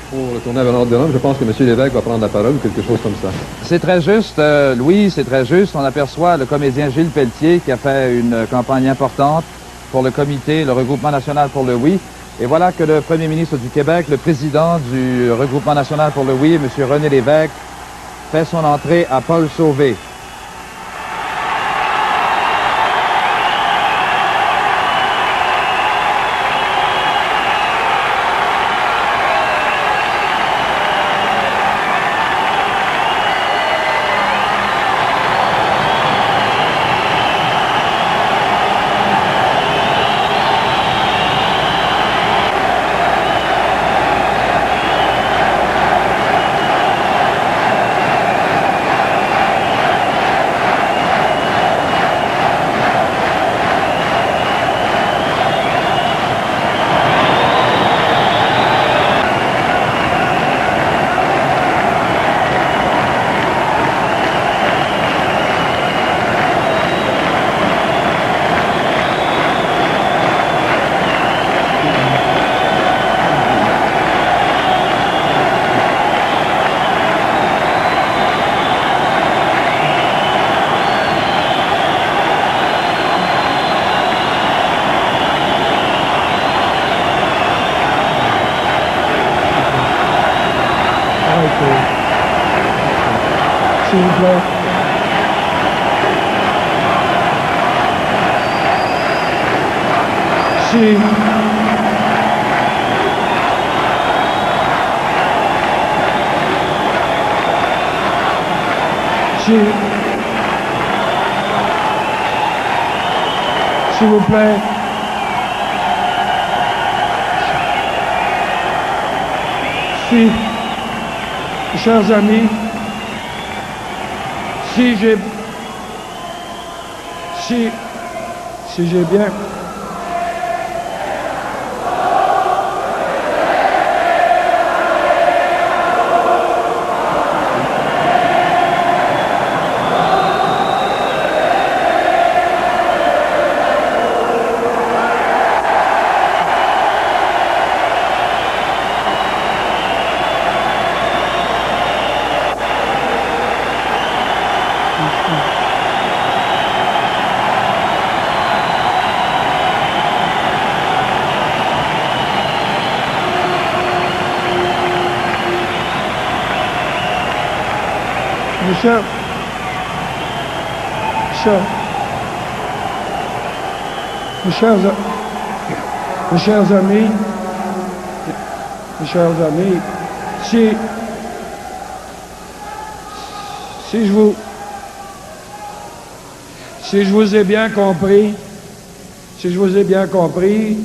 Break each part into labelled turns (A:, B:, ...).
A: Pour retourner vers l'ordre de l'homme, je pense que M. Lévesque va prendre la parole ou quelque chose comme ça.
B: C'est très juste, Louis, c'est très juste. On aperçoit le comédien Gilles Pelletier qui a fait une campagne importante pour le comité, le Regroupement national pour le oui. Et voilà que le premier ministre du Québec, le président du Regroupement national pour le oui, M. René Lévesque, fait son entrée à Paul Sauvé.
C: S'il vous plaît. Si. S'il vous plaît. Si. Chers amis, si j'ai bien mes chers amis, si je vous ai bien compris,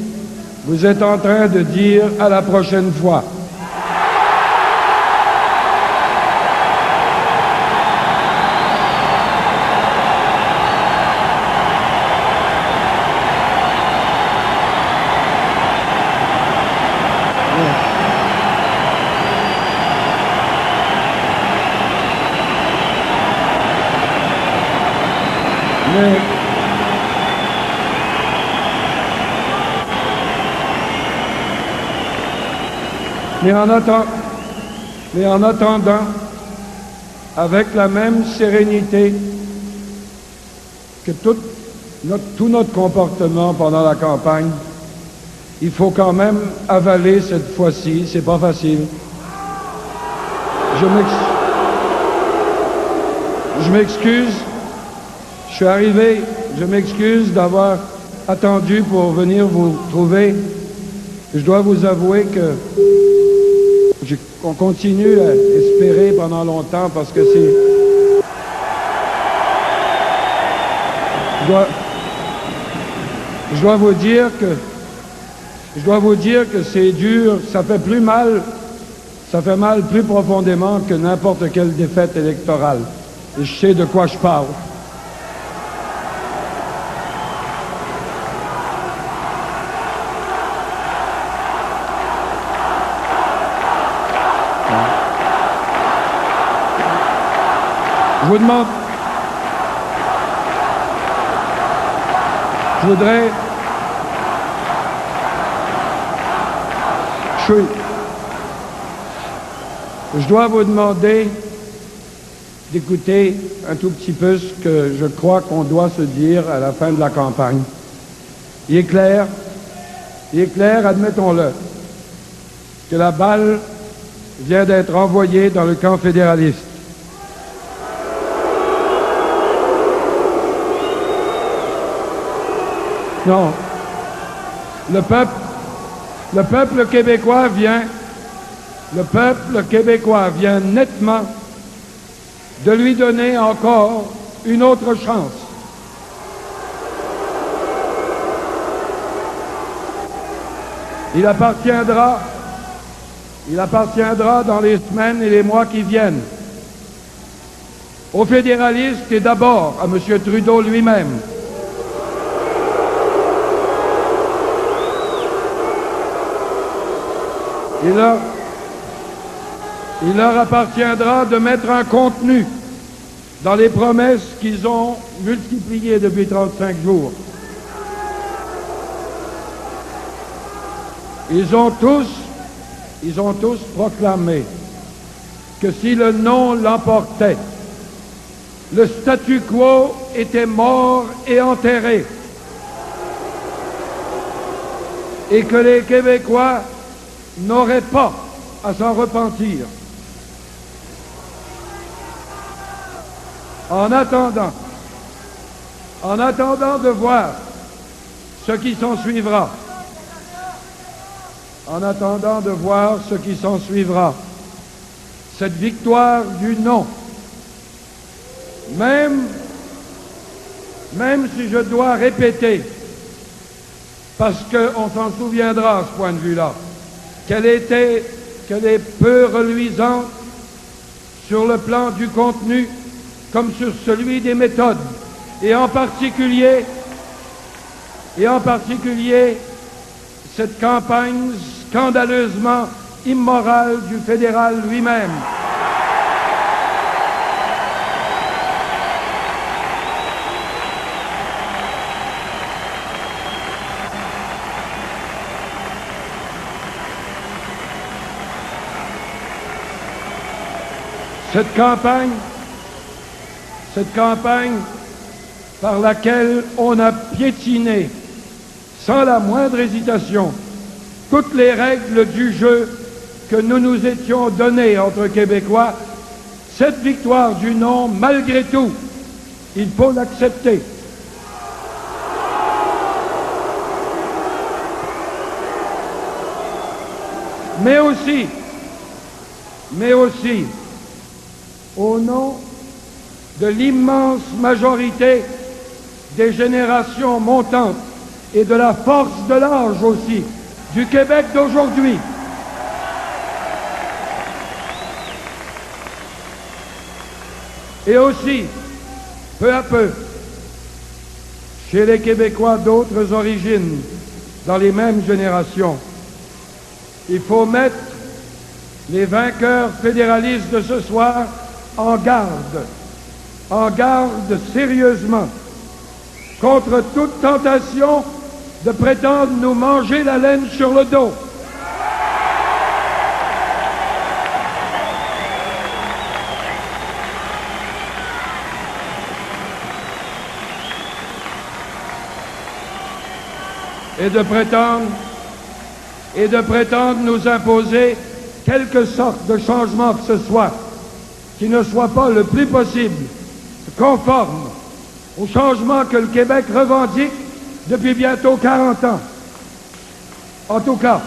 C: vous êtes en train de dire à la prochaine fois. Mais en attendant, avec la même sérénité que tout notre comportement pendant la campagne, il faut quand même avaler cette fois-ci, c'est pas facile. Je m'excuse, je suis arrivé, je m'excuse d'avoir attendu pour venir vous trouver. Je dois vous avouer que on continue à espérer pendant longtemps parce que c'est... Je dois vous dire que c'est dur, ça fait mal plus profondément que n'importe quelle défaite électorale. Et je sais de quoi je parle. Je vous demande... Je voudrais... je dois vous demander d'écouter un tout petit peu ce que je crois qu'on doit se dire à la fin de la campagne. Il est clair, admettons-le, que la balle vient d'être envoyée dans le camp fédéraliste. Non. Le peuple québécois vient nettement de lui donner encore une autre chance. Il appartiendra dans les semaines et les mois qui viennent aux fédéralistes et d'abord à M. Trudeau lui-même il leur appartiendra de mettre un contenu dans les promesses qu'ils ont multipliées depuis 35 jours. Ils ont tous proclamé que si le non l'emportait, le statu quo était mort et enterré, et que les Québécois n'auraient pas à s'en repentir. En attendant de voir ce qui s'ensuivra, cette victoire du non, même si je dois répéter, parce qu'on s'en souviendra à ce point de vue-là, qu'elle est peu reluisante sur le plan du contenu comme sur celui des méthodes, et en particulier cette campagne scandaleusement immorale du fédéral lui-même. Cette campagne par laquelle on a piétiné, sans la moindre hésitation, toutes les règles du jeu que nous nous étions données entre Québécois, cette victoire du non, malgré tout, il faut l'accepter. Mais aussi, au nom de l'immense majorité des générations montantes et de la force de l'âge aussi du Québec d'aujourd'hui. Et aussi, peu à peu, chez les Québécois d'autres origines, dans les mêmes générations, il faut mettre les vainqueurs fédéralistes de ce soir en garde sérieusement contre toute tentation de prétendre nous manger la laine sur le dos. Et de prétendre nous imposer quelque sorte de changement que ce soit, qui ne soit pas le plus possible conforme au changement que le Québec revendique depuis bientôt 40 ans. En tout cas,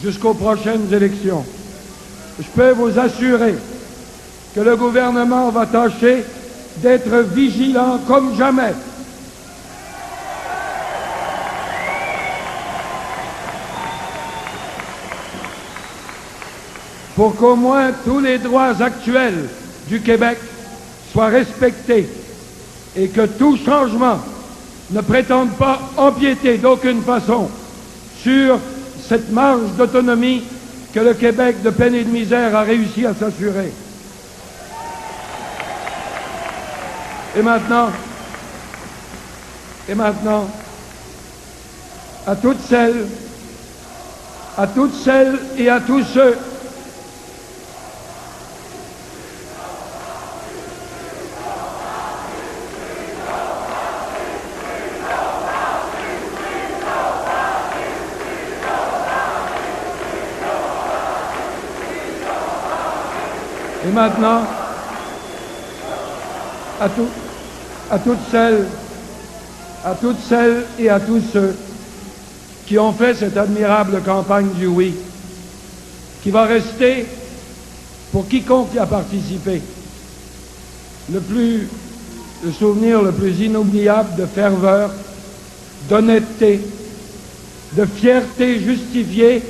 C: jusqu'aux prochaines élections. Je peux vous assurer que le gouvernement va tâcher d'être vigilant comme jamais pour qu'au moins tous les droits actuels du Québec soient respectés et que tout changement ne prétende pas empiéter d'aucune façon sur cette marge d'autonomie que le Québec de peine et de misère a réussi à s'assurer. Et maintenant, à toutes celles et à tous ceux Et maintenant, à toutes celles et à tous ceux qui ont fait cette admirable campagne du oui, qui va rester, pour quiconque y a participé, le souvenir le plus inoubliable de ferveur, d'honnêteté, de fierté justifiée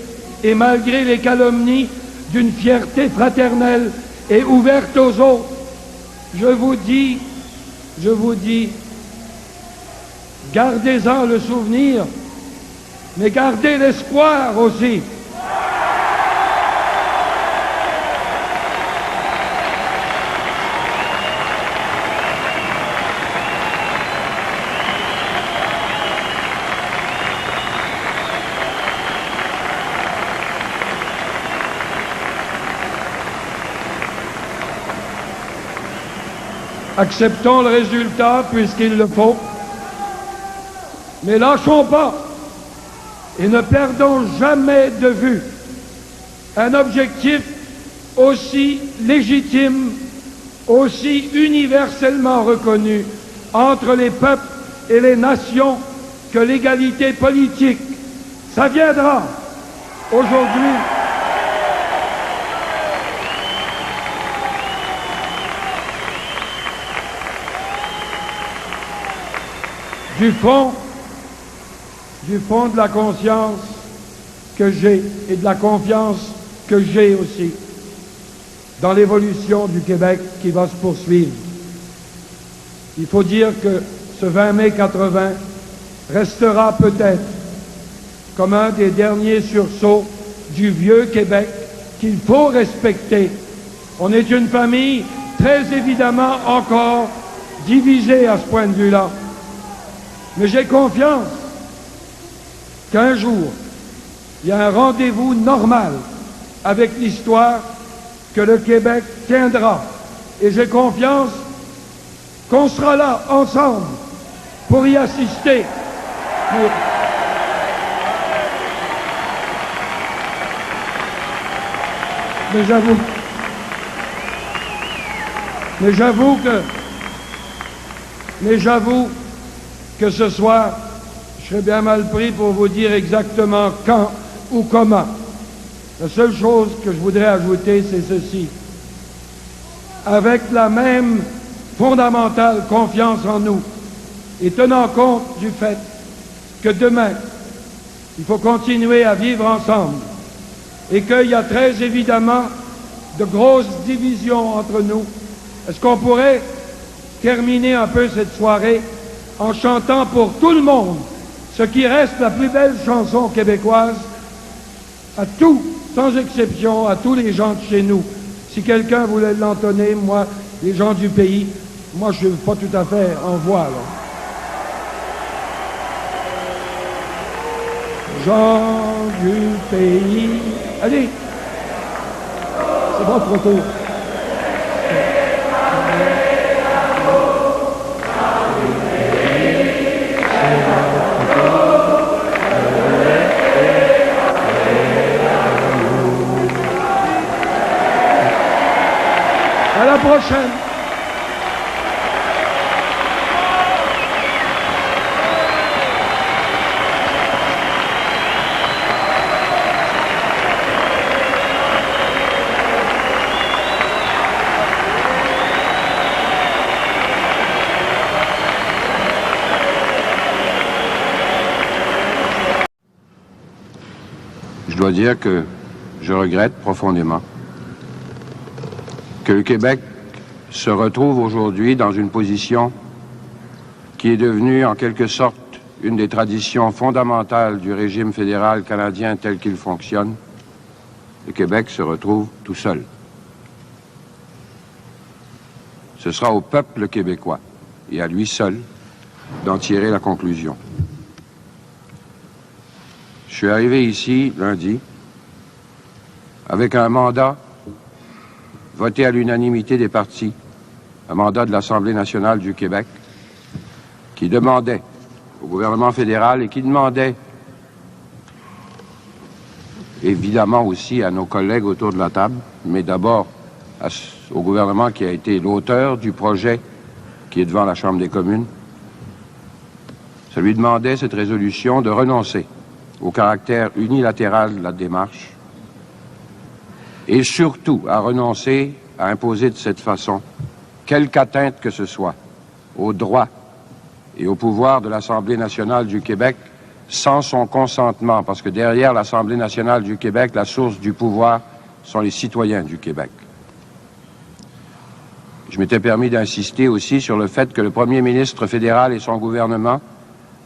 C: et malgré les calomnies, d'une fierté fraternelle et ouverte aux autres. Je vous dis, gardez-en le souvenir, mais gardez l'espoir aussi. Acceptons le résultat puisqu'il le faut, mais lâchons pas et ne perdons jamais de vue un objectif aussi légitime, aussi universellement reconnu entre les peuples et les nations que l'égalité politique. Ça viendra aujourd'hui. Du fond de la conscience que j'ai et de la confiance que j'ai aussi dans l'évolution du Québec qui va se poursuivre. Il faut dire que ce 20 mai 80 restera peut-être comme un des derniers sursauts du vieux Québec qu'il faut respecter. On est une famille très évidemment encore divisée à ce point de vue-là. Mais j'ai confiance qu'un jour, il y a un rendez-vous normal avec l'histoire que le Québec tiendra. Et j'ai confiance qu'on sera là ensemble pour y assister. Mais j'avoue que ce soir, je serais bien mal pris pour vous dire exactement quand ou comment. La seule chose que je voudrais ajouter, c'est ceci. Avec la même fondamentale confiance en nous et tenant compte du fait que demain, il faut continuer à vivre ensemble et qu'il y a très évidemment de grosses divisions entre nous, est-ce qu'on pourrait terminer un peu cette soirée en chantant pour tout le monde ce qui reste la plus belle chanson québécoise, à tous, sans exception, à tous les gens de chez nous. Si quelqu'un voulait l'entonner, moi, les gens du pays, moi je ne suis pas tout à fait en voix, là. Gens du pays. Allez, c'est votre tour. À la prochaine.
D: Je dois dire que je regrette profondément que le Québec se retrouve aujourd'hui dans une position qui est devenue en quelque sorte une des traditions fondamentales du régime fédéral canadien tel qu'il fonctionne. Le Québec se retrouve tout seul. Ce sera au peuple québécois et à lui seul d'en tirer la conclusion. Je suis arrivé ici lundi avec un mandat voté à l'unanimité des partis, un mandat de l'Assemblée nationale du Québec, qui demandait au gouvernement fédéral et qui demandait évidemment aussi à nos collègues autour de la table, mais d'abord au gouvernement qui a été l'auteur du projet qui est devant la Chambre des communes. Ça lui demandait, cette résolution, de renoncer au caractère unilatéral de la démarche et surtout à renoncer à imposer de cette façon quelque atteinte que ce soit aux droits et au pouvoir de l'Assemblée nationale du Québec sans son consentement, parce que derrière l'Assemblée nationale du Québec, la source du pouvoir sont les citoyens du Québec. Je m'étais permis d'insister aussi sur le fait que le premier ministre fédéral et son gouvernement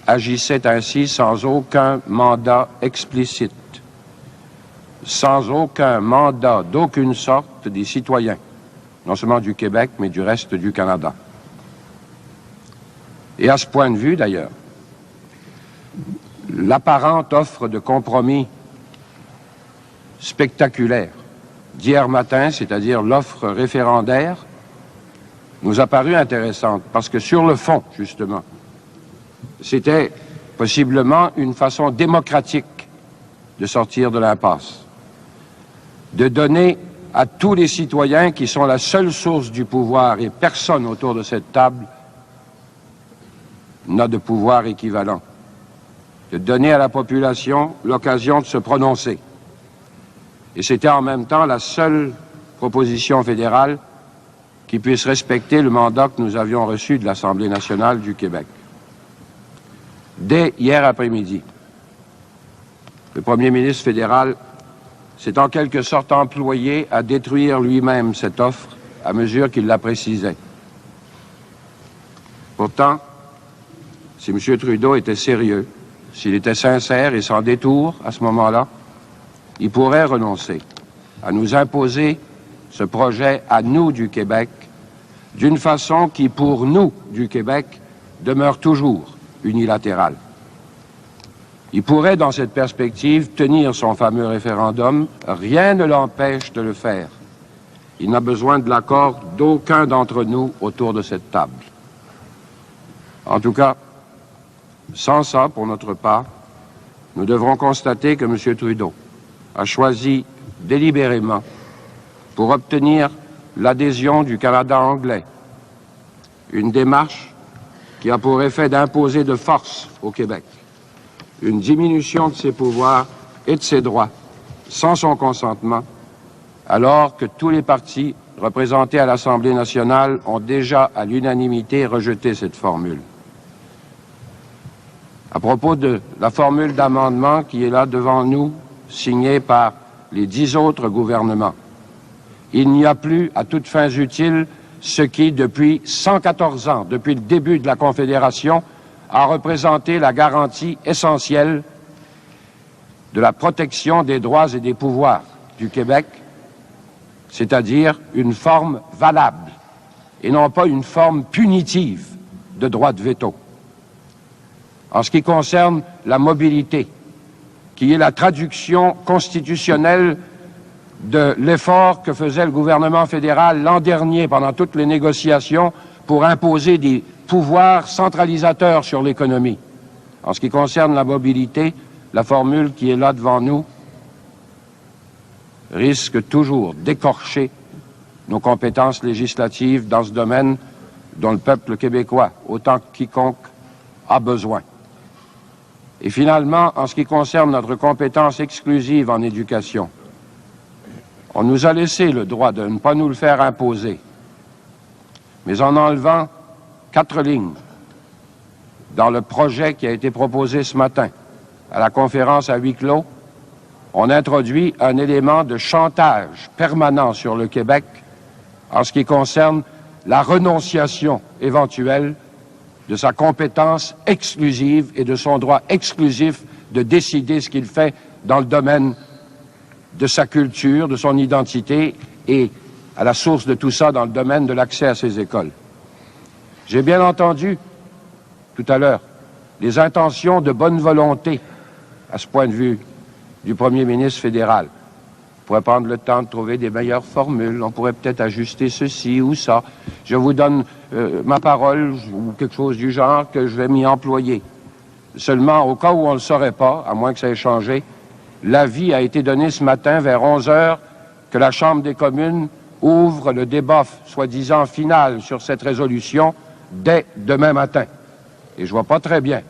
D: agissaient ainsi sans aucun mandat explicite, sans aucun mandat d'aucune sorte des citoyens, non seulement du Québec, mais du reste du Canada. Et à ce point de vue, d'ailleurs, l'apparente offre de compromis spectaculaire d'hier matin, c'est-à-dire l'offre référendaire, nous a paru intéressante, parce que sur le fond, justement, c'était possiblement une façon démocratique de sortir de l'impasse, de donner à tous les citoyens qui sont la seule source du pouvoir, et personne autour de cette table n'a de pouvoir équivalent, de donner à la population l'occasion de se prononcer. Et c'était en même temps la seule proposition fédérale qui puisse respecter le mandat que nous avions reçu de l'Assemblée nationale du Québec. Dès hier après-midi, le premier ministre fédéral s'est en quelque sorte employé à détruire lui-même cette offre à mesure qu'il la précisait. Pourtant, si M. Trudeau était sérieux, s'il était sincère et sans détour à ce moment-là, il pourrait renoncer à nous imposer ce projet à nous du Québec d'une façon qui, pour nous du Québec, demeure toujours unilatérale. Il pourrait, dans cette perspective, tenir son fameux référendum. Rien ne l'empêche de le faire. Il n'a besoin de l'accord d'aucun d'entre nous autour de cette table. En tout cas, sans ça, pour notre part, nous devrons constater que M. Trudeau a choisi délibérément, pour obtenir l'adhésion du Canada anglais, une démarche qui a pour effet d'imposer de force au Québec une diminution de ses pouvoirs et de ses droits sans son consentement, alors que tous les partis représentés à l'Assemblée nationale ont déjà à l'unanimité rejeté cette formule. À propos de la formule d'amendement qui est là devant nous, signée par les 10 autres gouvernements, il n'y a plus, à toutes fins utiles, ce qui, depuis 114 ans, depuis le début de la Confédération, a représenté la garantie essentielle de la protection des droits et des pouvoirs du Québec, c'est-à-dire une forme valable et non pas une forme punitive de droit de veto. En ce qui concerne la mobilité, qui est la traduction constitutionnelle de l'effort que faisait le gouvernement fédéral l'an dernier pendant toutes les négociations pour imposer des pouvoirs centralisateurs sur l'économie. En ce qui concerne la mobilité, la formule qui est là devant nous risque toujours d'écorcher nos compétences législatives dans ce domaine dont le peuple québécois, autant que quiconque, a besoin. Et finalement, en ce qui concerne notre compétence exclusive en éducation, on nous a laissé le droit de ne pas nous le faire imposer, mais en enlevant 4 lignes dans le projet qui a été proposé ce matin à la conférence à huis clos, on introduit un élément de chantage permanent sur le Québec en ce qui concerne la renonciation éventuelle de sa compétence exclusive et de son droit exclusif de décider ce qu'il fait dans le domaine de sa culture, de son identité et à la source de tout ça dans le domaine de l'accès à ses écoles. J'ai bien entendu tout à l'heure les intentions de bonne volonté à ce point de vue du premier ministre fédéral. On pourrait prendre le temps de trouver des meilleures formules, on pourrait peut-être ajuster ceci ou ça. Je vous donne ma parole ou quelque chose du genre que je vais m'y employer. Seulement, au cas où on ne le saurait pas, à moins que ça ait changé, l'avis a été donné ce matin vers 11 heures que la Chambre des communes ouvre le débat soi-disant final sur cette résolution dès demain matin. Et je vois pas très bien,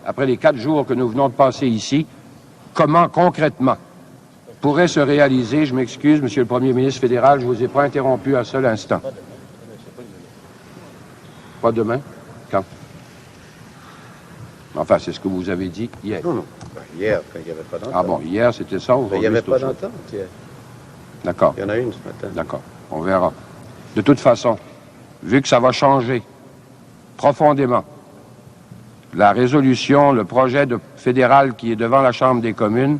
D: après les 4 jours que nous venons de passer ici, comment concrètement pourrait se réaliser, je m'excuse, Monsieur le Premier ministre fédéral, je vous ai pas interrompu un seul instant. Pas demain? Quand? Enfin, c'est ce que vous avez dit hier.
E: Non, non. Hier, quand il n'y avait pas d'entente.
D: Ah bon, hier c'était ça, aujourd'hui
E: Il n'y avait
D: c'est
E: pas
D: autre chose.
E: d'entente hier.
D: D'accord.
E: Il y en a une ce matin.
D: D'accord, on verra. De toute façon, vu que ça va changer profondément la résolution, le projet fédéral qui est devant la Chambre des communes,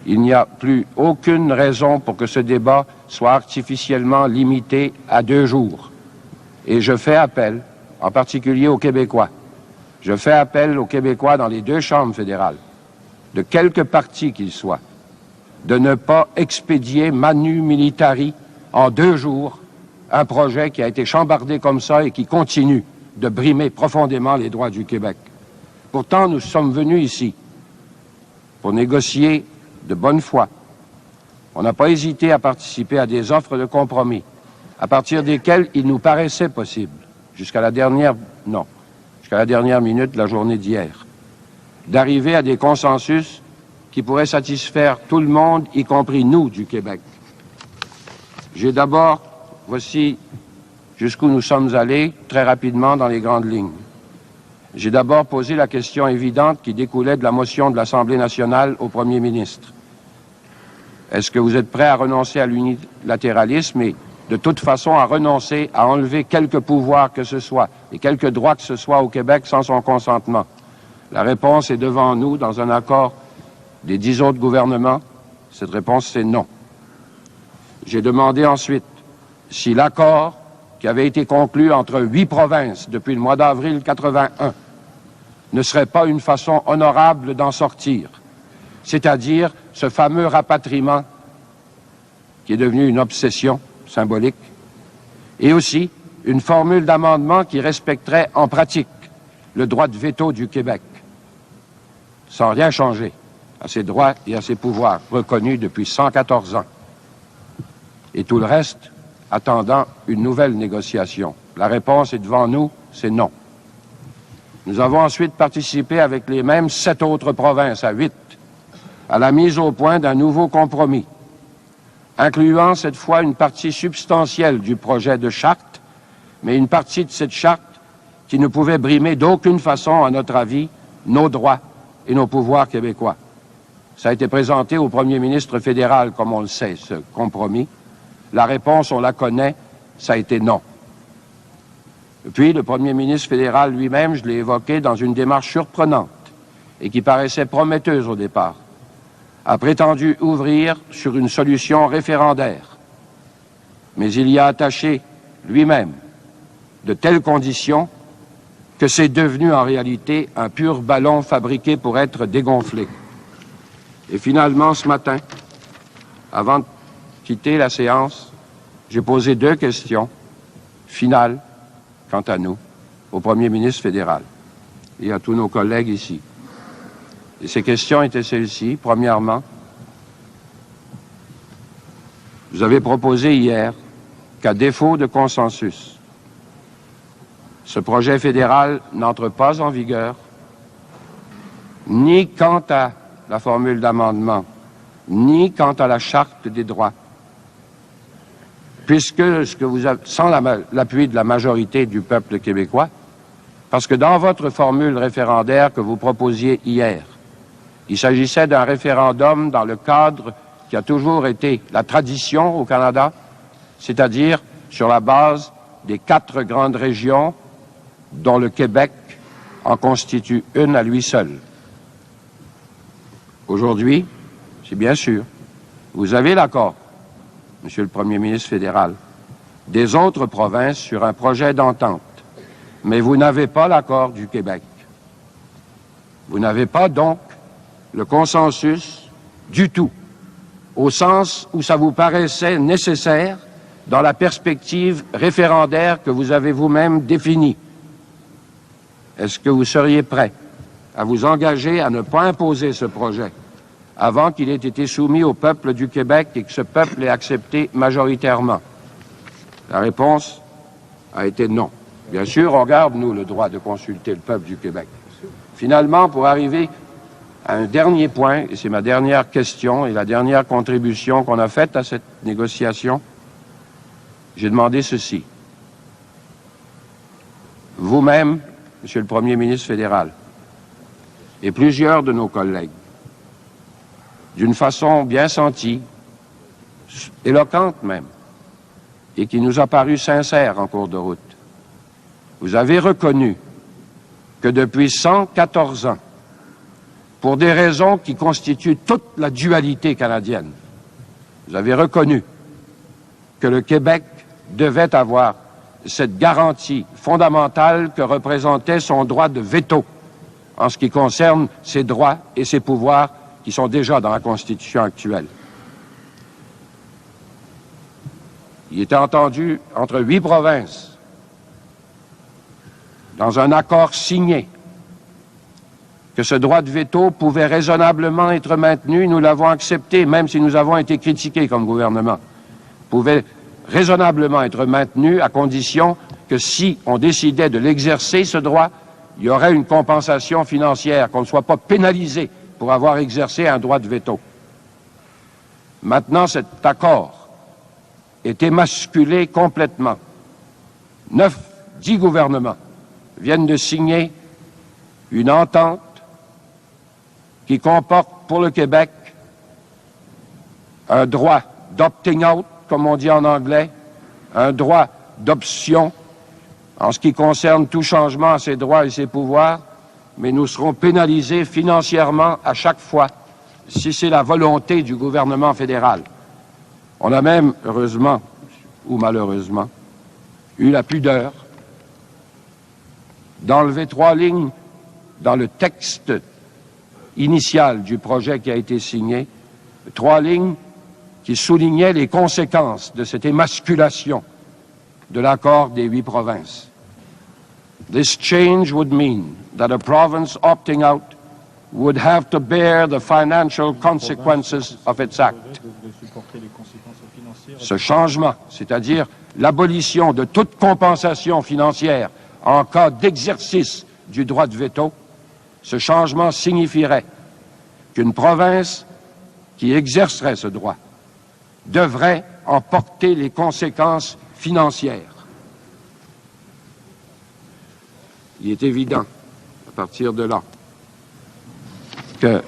D: il n'y a plus aucune raison pour que ce débat soit artificiellement limité à 2 jours. Et je fais appel, en particulier aux Québécois, je fais appel aux Québécois dans les 2 chambres fédérales, de quelque parti qu'ils soient, de ne pas expédier manu militari en 2 jours un projet qui a été chambardé comme ça et qui continue de brimer profondément les droits du Québec. Pourtant, nous sommes venus ici pour négocier de bonne foi. On n'a pas hésité à participer à des offres de compromis, à partir desquelles il nous paraissait possible, jusqu'à la dernière minute de la journée d'hier, d'arriver à des consensus qui pourraient satisfaire tout le monde, y compris nous du Québec. Voici jusqu'où nous sommes allés très rapidement dans les grandes lignes. J'ai d'abord posé la question évidente qui découlait de la motion de l'Assemblée nationale au Premier ministre. Est-ce que vous êtes prêt à renoncer à l'unilatéralisme et de toute façon à renoncer à enlever quelques pouvoirs que ce soit et quelques droits que ce soit au Québec sans son consentement? La réponse est devant nous dans un accord des 10 autres gouvernements. Cette réponse, c'est non. J'ai demandé ensuite si l'accord qui avait été conclu entre 8 provinces depuis le mois d'avril 81 ne serait pas une façon honorable d'en sortir, c'est-à-dire ce fameux rapatriement qui est devenu une obsession symbolique, et aussi une formule d'amendement qui respecterait en pratique le droit de veto du Québec, sans rien changer à ses droits et à ses pouvoirs reconnus depuis 114 ans. Et tout le reste attendant une nouvelle négociation. La réponse est devant nous, c'est non. Nous avons ensuite participé avec les mêmes 7 autres provinces, à 8, à la mise au point d'un nouveau compromis, incluant cette fois une partie substantielle du projet de charte, mais une partie de cette charte qui ne pouvait brimer d'aucune façon, à notre avis, nos droits et nos pouvoirs québécois. Ça a été présenté au Premier ministre fédéral, comme on le sait, ce compromis. La réponse, on la connaît, ça a été non. Puis, le Premier ministre fédéral lui-même, je l'ai évoqué dans une démarche surprenante et qui paraissait prometteuse au départ, a prétendu ouvrir sur une solution référendaire. Mais il y a attaché lui-même de telles conditions que c'est devenu en réalité un pur ballon fabriqué pour être dégonflé. Et finalement, ce matin, avant de quitter la séance, j'ai posé 2 questions finales, quant à nous, au Premier ministre fédéral et à tous nos collègues ici. Et ces questions étaient celles-ci. Premièrement, vous avez proposé hier qu'à défaut de consensus, ce projet fédéral n'entre pas en vigueur, ni quant à la formule d'amendement, ni quant à la charte des droits, puisque ce que vous avez, sans l'appui de la majorité du peuple québécois, parce que dans votre formule référendaire que vous proposiez hier, il s'agissait d'un référendum dans le cadre qui a toujours été la tradition au Canada, c'est-à-dire sur la base des 4 grandes régions dont le Québec en constitue une à lui seul. Aujourd'hui, c'est bien sûr, vous avez l'accord, Monsieur le Premier ministre fédéral, des autres provinces sur un projet d'entente, mais vous n'avez pas l'accord du Québec. Vous n'avez pas donc le consensus du tout, au sens où ça vous paraissait nécessaire dans la perspective référendaire que vous avez vous-même définie. Est-ce que vous seriez prêt à vous engager à ne pas imposer ce projet avant qu'il ait été soumis au peuple du Québec et que ce peuple ait accepté majoritairement? La réponse a été non. Bien sûr, on garde, nous, le droit de consulter le peuple du Québec. Finalement, pour arriver à un dernier point, et c'est ma dernière question et la dernière contribution qu'on a faite à cette négociation, j'ai demandé ceci. Vous-même, Monsieur le Premier ministre fédéral, et plusieurs de nos collègues, d'une façon bien sentie, éloquente même, et qui nous a paru sincère en cours de route, vous avez reconnu que depuis 114 ans, pour des raisons qui constituent toute la dualité canadienne, vous avez reconnu que le Québec devait avoir cette garantie fondamentale que représentait son droit de veto en ce qui concerne ses droits et ses pouvoirs qui sont déjà dans la Constitution actuelle. Il était entendu entre 8 provinces, dans un accord signé, que ce droit de veto pouvait raisonnablement être maintenu. Nous l'avons accepté, même si nous avons été critiqués comme gouvernement. Pouvait raisonnablement être maintenu à condition que si on décidait de l'exercer, ce droit, il y aurait une compensation financière, qu'on ne soit pas pénalisé pour avoir exercé un droit de veto. Maintenant, cet accord est émasculé complètement. 10 gouvernements viennent de signer une entente qui comporte pour le Québec un droit d'opting out, comme on dit en anglais, un droit d'option en ce qui concerne tout changement à ses droits et ses pouvoirs, mais nous serons pénalisés financièrement à chaque fois si c'est la volonté du gouvernement fédéral. On a même, heureusement ou malheureusement, eu la pudeur d'enlever 3 lignes dans le texte initial du projet qui a été signé, 3 lignes qui soulignaient les conséquences de cette émasculation de l'accord des 8 provinces. This change would mean that a province opting out would have to bear the financial consequences of its act. Ce changement, c'est-à-dire l'abolition de toute compensation financière en cas d'exercice du droit de veto, ce changement signifierait qu'une province qui exercerait ce droit devrait en porter les conséquences financières. Il est évident, à partir de là, que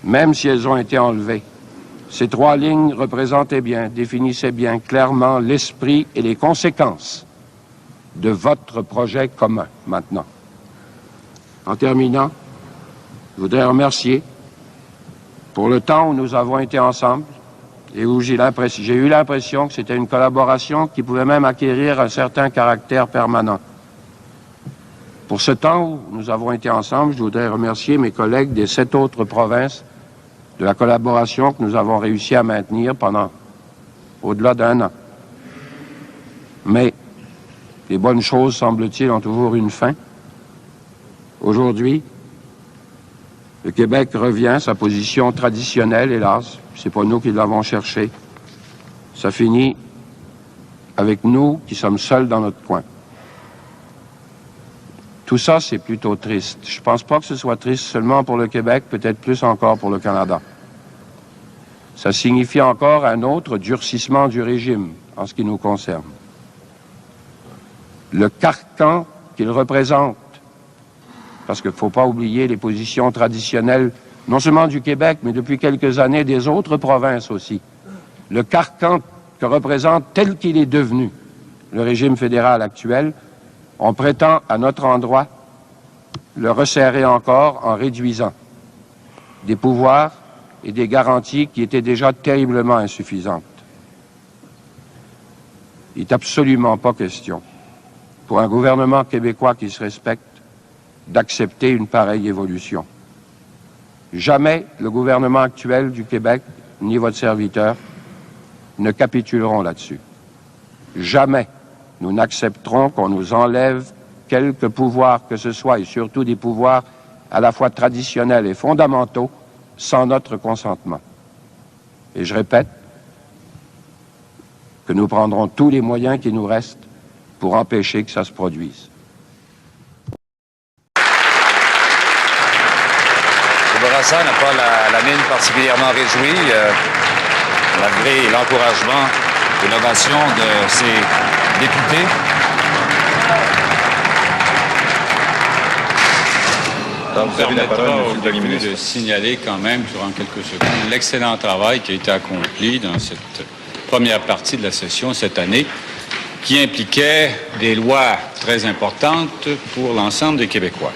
D: même si elles ont été enlevées, ces 3 lignes représentaient bien, définissaient bien clairement l'esprit et les conséquences de votre projet commun maintenant. En terminant, je voudrais remercier pour le temps où nous avons été ensemble et où j'ai eu l'impression que c'était une collaboration qui pouvait même acquérir un certain caractère permanent. Pour ce temps où nous avons été ensemble, je voudrais remercier mes collègues des 7 autres provinces de la collaboration que nous avons réussi à maintenir pendant au-delà d'1 an. Mais les bonnes choses, semble-t-il, ont toujours une fin. Aujourd'hui, le Québec revient à sa position traditionnelle, hélas. C'est pas nous qui l'avons cherché. Ça finit avec nous qui sommes seuls dans notre coin. Tout ça, c'est plutôt triste. Je pense pas que ce soit triste seulement pour le Québec, peut-être plus encore pour le Canada. Ça signifie encore un autre durcissement du régime en ce qui nous concerne. Le carcan qu'il représente, parce qu'il ne faut pas oublier les positions traditionnelles, non seulement du Québec, mais depuis quelques années des autres provinces aussi. Le carcan que représente tel qu'il est devenu le régime fédéral actuel, on prétend à notre endroit le resserrer encore en réduisant des pouvoirs et des garanties qui étaient déjà terriblement insuffisantes. Il n'est absolument pas question, pour un gouvernement québécois qui se respecte, d'accepter une pareille évolution. Jamais le gouvernement actuel du Québec, ni votre serviteur, ne capituleront là-dessus. Jamais nous n'accepterons qu'on nous enlève quelque pouvoir que ce soit, et surtout des pouvoirs à la fois traditionnels et fondamentaux, sans notre consentement. Et je répète que nous prendrons tous les moyens qui nous restent pour empêcher que ça se produise.
F: Bourassa n'a pas la mine particulièrement réjouie, malgré l'encouragement et l'ovation de ses députés.
G: Donc, vous avez la parole, Monsieur le Premier ministre. De signaler quand même, durant quelques secondes, l'excellent travail qui a été accompli dans cette première partie de la session cette année, qui impliquait des lois très importantes pour l'ensemble des Québécois.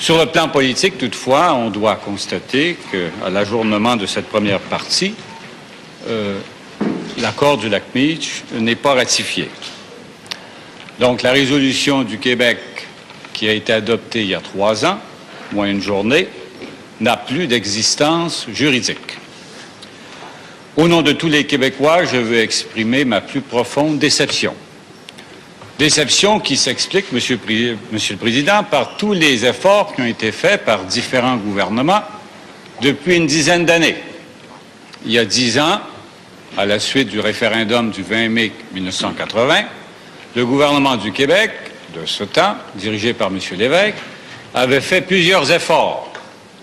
G: Sur le plan politique, toutefois, on doit constater qu'à l'ajournement de cette première partie, l'accord du lac Meech n'est pas ratifié. Donc, la résolution du Québec qui a été adoptée il y a 3 ans, moins une journée, n'a plus d'existence juridique. Au nom de tous les Québécois, je veux exprimer ma plus profonde déception. Déception qui s'explique, Monsieur le Président, par tous les efforts qui ont été faits par différents gouvernements depuis une dizaine d'années. Il y a 10 ans, à la suite du référendum du 20 mai 1980, le gouvernement du Québec, de ce temps, dirigé par M. Lévesque, avait fait plusieurs efforts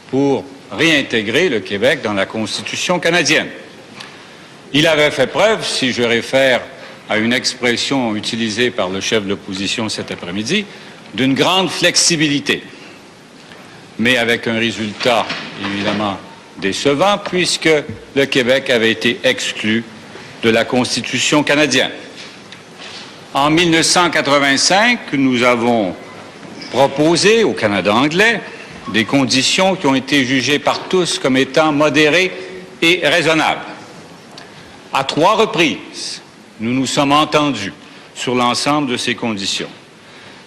G: pour réintégrer le Québec dans la Constitution canadienne. Il avait fait preuve, si je réfère à une expression utilisée par le chef de l'opposition cet après-midi, d'une grande flexibilité, mais avec un résultat évidemment décevant, puisque le Québec avait été exclu de la Constitution canadienne. En 1985, nous avons proposé au Canada anglais des conditions qui ont été jugées par tous comme étant modérées et raisonnables. À 3 reprises, nous nous sommes entendus sur l'ensemble de ces conditions.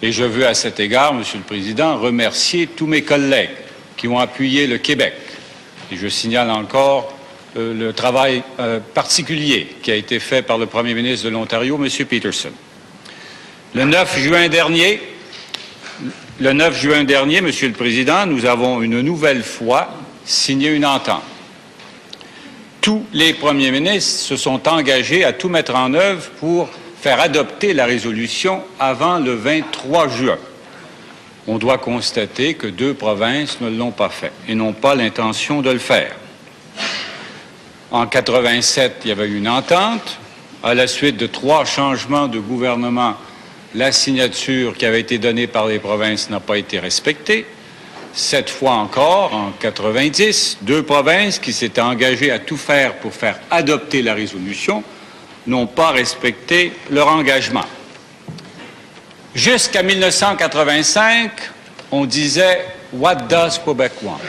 G: Et je veux à cet égard, Monsieur le Président, remercier tous mes collègues qui ont appuyé le Québec. Et je signale encore le travail particulier qui a été fait par le Premier ministre de l'Ontario, M. Peterson. Le 9 juin dernier, Monsieur le Président, nous avons une nouvelle fois signé une entente. Tous les premiers ministres se sont engagés à tout mettre en œuvre pour faire adopter la résolution avant le 23 juin. On doit constater que 2 provinces ne l'ont pas fait et n'ont pas l'intention de le faire. En 87, il y avait eu une entente. À la suite de 3 changements de gouvernement, la signature qui avait été donnée par les provinces n'a pas été respectée. Cette fois encore, en 90, 2 provinces qui s'étaient engagées à tout faire pour faire adopter la résolution n'ont pas respecté leur engagement. Jusqu'à 1985, on disait « What does Quebec want ?»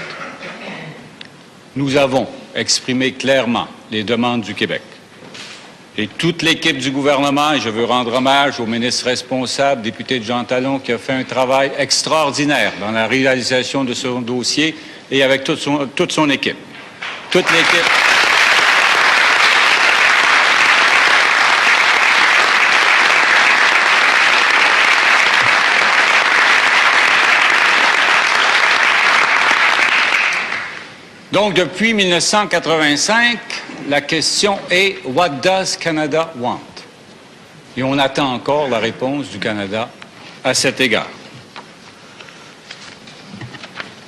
G: Nous avons exprimé clairement les demandes du Québec. Et toute l'équipe du gouvernement, et je veux rendre hommage au ministre responsable, député de Jean Talon, qui a fait un travail extraordinaire dans la réalisation de ce dossier et avec toute son équipe. Toute l'équipe. Donc, depuis 1985, la question est « What does Canada want ?» Et on attend encore la réponse du Canada à cet égard.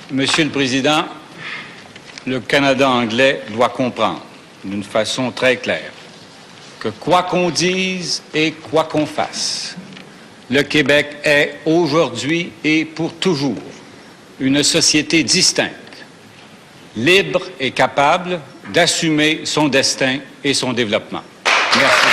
G: Monsieur le Président, le Canada anglais doit comprendre d'une façon très claire que quoi qu'on dise et quoi qu'on fasse, le Québec est aujourd'hui et pour toujours une société distincte, libre et capable d'assumer son destin et son développement. Merci.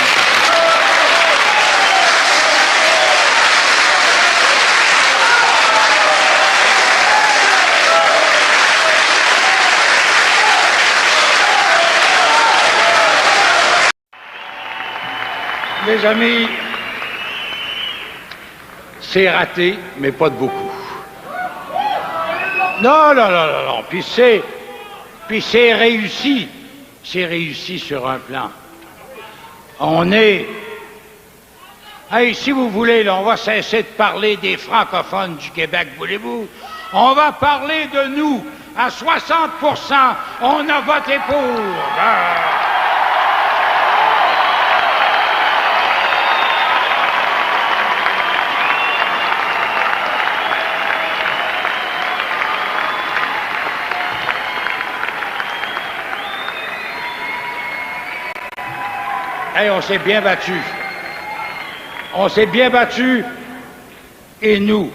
C: Mes amis, c'est raté, mais pas de beaucoup. Non. Puis c'est réussi. C'est réussi sur un plan. On est... Hey, si vous voulez, là, on va cesser de parler des francophones du Québec, voulez-vous? On va parler de nous,
H: à 60%, on a voté pour. Hey, on s'est bien battu. On s'est bien battu. Et nous,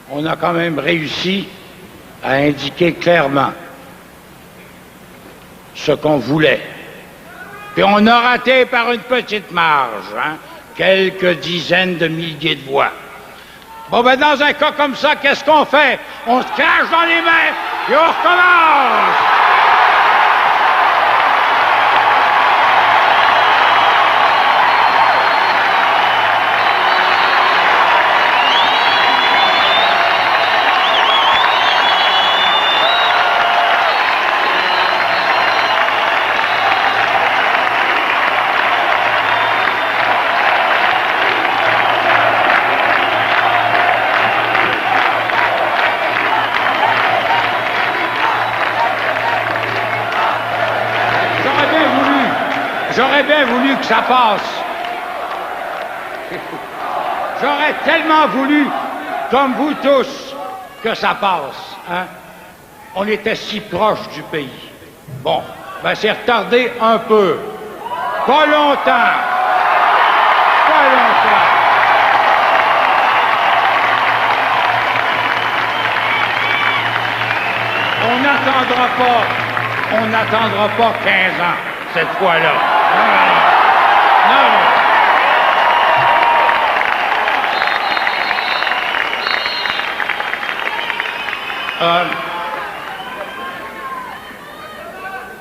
H: on a quand même réussi à indiquer clairement ce qu'on voulait. Puis on a raté par une petite marge, hein, quelques dizaines de milliers de voix. Bon, ben dans un cas comme ça, qu'est-ce qu'on fait? On se crache dans les mains et on recommence! J'aurais bien voulu que ça passe. J'aurais tellement voulu, comme vous tous, que ça passe. Hein? On était si proche du pays. Bon, ben c'est retardé un peu. Pas longtemps. Pas longtemps. On n'attendra pas 15 ans cette fois-là. Non.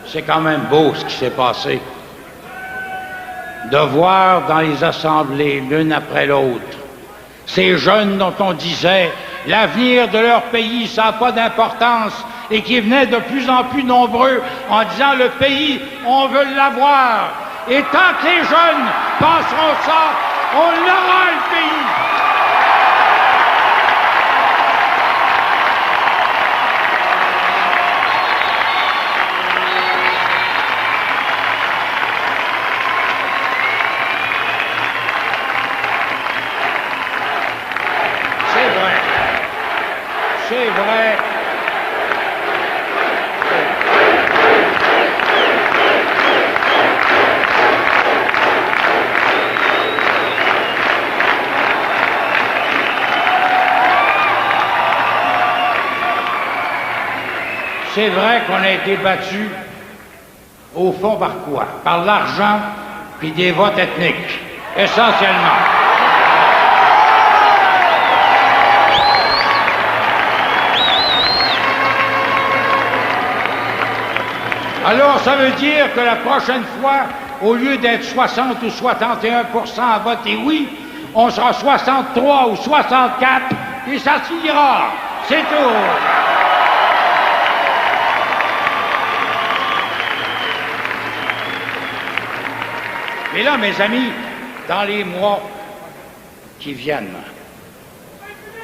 H: C'est quand même beau ce qui s'est passé. De voir dans les assemblées, l'une après l'autre, ces jeunes dont on disait l'avenir de leur pays, ça n'a pas d'importance, et qui venaient de plus en plus nombreux en disant le pays, on veut l'avoir. Et tant que les jeunes penseront ça, on l'aura le pays. C'est vrai. C'est vrai qu'on a été battu, au fond, par quoi? Par l'argent puis des votes ethniques, essentiellement. Alors, ça veut dire que la prochaine fois, au lieu d'être 60 ou 61% à voter oui, on sera 63 ou 64, et ça s'ira. C'est tout. Mais là, mes amis, dans les mois qui viennent,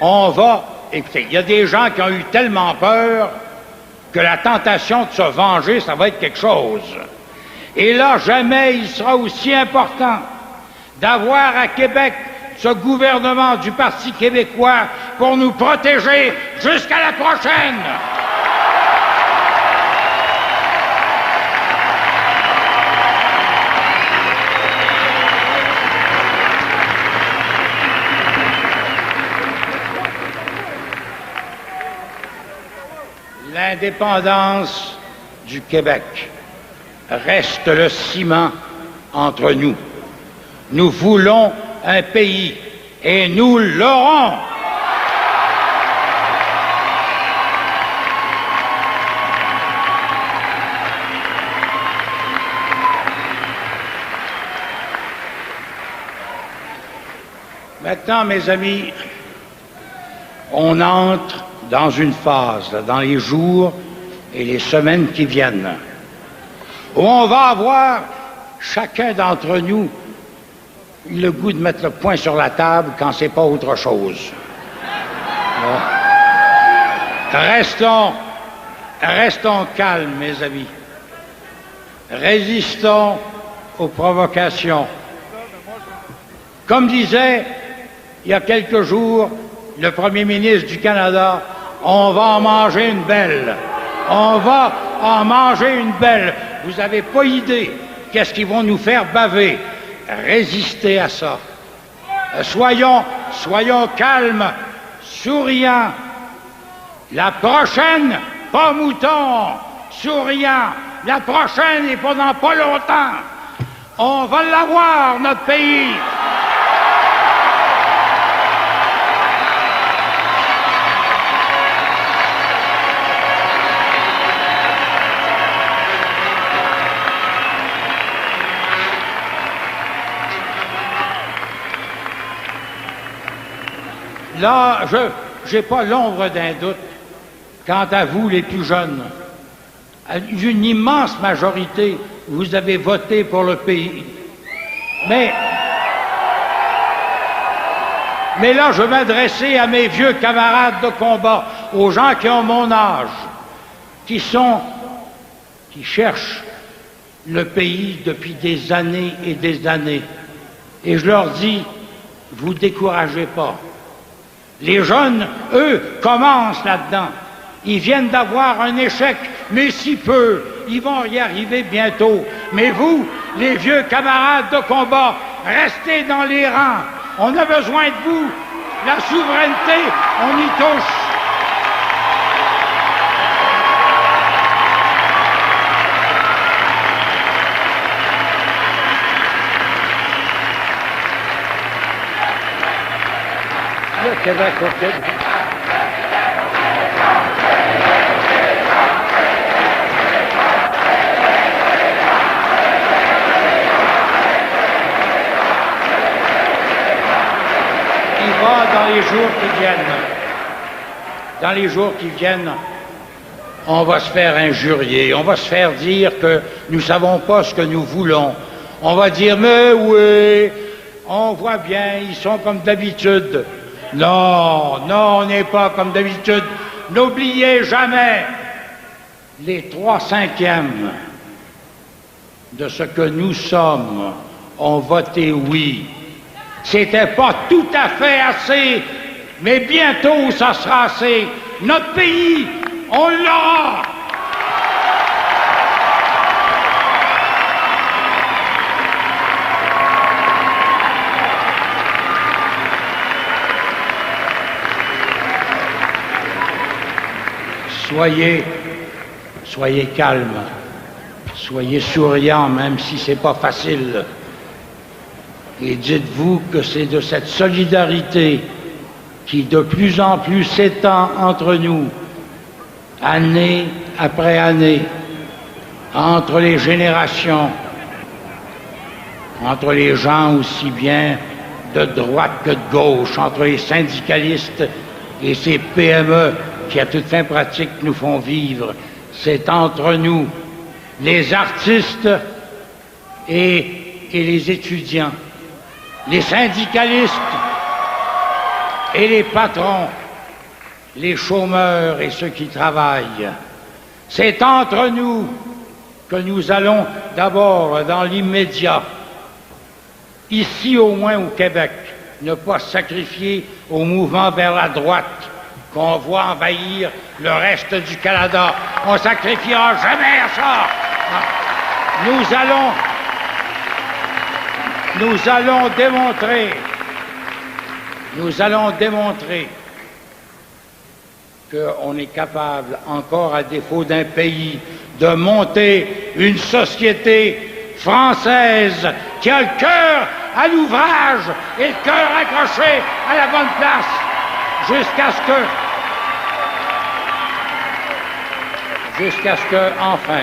H: on va... Écoutez, il y a des gens qui ont eu tellement peur que la tentation de se venger, ça va être quelque chose. Et là, jamais il sera aussi important d'avoir à Québec ce gouvernement du Parti québécois pour nous protéger jusqu'à la prochaine. L'indépendance du Québec reste le ciment entre nous. Nous voulons un pays et nous l'aurons. Maintenant, mes amis, on entre dans une phase, dans les jours et les semaines qui viennent, où on va avoir, chacun d'entre nous, le goût de mettre le poing sur la table quand c'est pas autre chose. Bon. Restons calmes, mes amis. Résistons aux provocations. Comme disait il y a quelques jours le Premier ministre du Canada, on va en manger une belle. On va en manger une belle. Vous n'avez pas idée qu'est-ce qu'ils vont nous faire baver. Résistez à ça. Soyons calmes, souriants. La prochaine, pas mouton, souriant. La prochaine et pendant pas longtemps. On va l'avoir, notre pays. Là, j'ai pas l'ombre d'un doute quant à vous, les plus jeunes. Une immense majorité, vous avez voté pour le pays. Mais là, je veux m'adresser à mes vieux camarades de combat, aux gens qui ont mon âge, qui cherchent le pays depuis des années et des années. Et je leur dis, vous découragez pas. Les jeunes, eux, commencent là-dedans. Ils viennent d'avoir un échec, mais si peu. Ils vont y arriver bientôt. Mais vous, les vieux camarades de combat, restez dans les rangs. On a besoin de vous. La souveraineté, on y touche. Le Québec au Québec. Dans les jours qui viennent, on va se faire injurier, on va se faire dire que nous ne savons pas ce que nous voulons. On va dire, mais oui, on voit bien, ils sont comme d'habitude. Non, on n'est pas comme d'habitude. N'oubliez jamais, les 3/5 de ce que nous sommes ont voté oui. C'était pas tout à fait assez, mais bientôt ça sera assez. Notre pays, on l'aura. Soyez calmes, soyez souriants, même si c'est pas facile. Et dites-vous que c'est de cette solidarité qui de plus en plus s'étend entre nous, année après année, entre les générations, entre les gens aussi bien de droite que de gauche, entre les syndicalistes et ces PME qui, à toute fin pratique, nous font vivre. C'est entre nous, les artistes et les étudiants, les syndicalistes et les patrons, les chômeurs et ceux qui travaillent. C'est entre nous que nous allons d'abord, dans l'immédiat, ici au moins au Québec, ne pas sacrifier au mouvement vers la droite qu'on voit envahir le reste du Canada. On ne sacrifiera jamais à ça. Nous allons démontrer qu'on est capable, encore à défaut d'un pays, de monter une société française qui a le cœur à l'ouvrage et le cœur accroché à la bonne place jusqu'à ce que enfin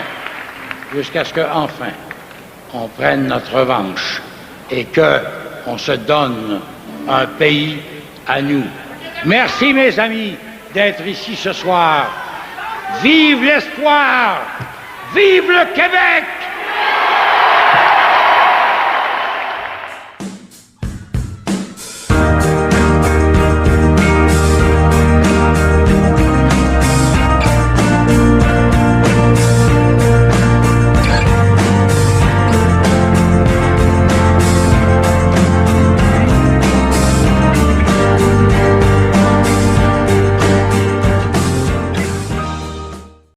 H: on prenne notre revanche et qu'on se donne un pays à nous. Merci, mes amis, d'être ici ce soir. Vive l'espoir! Vive le Québec!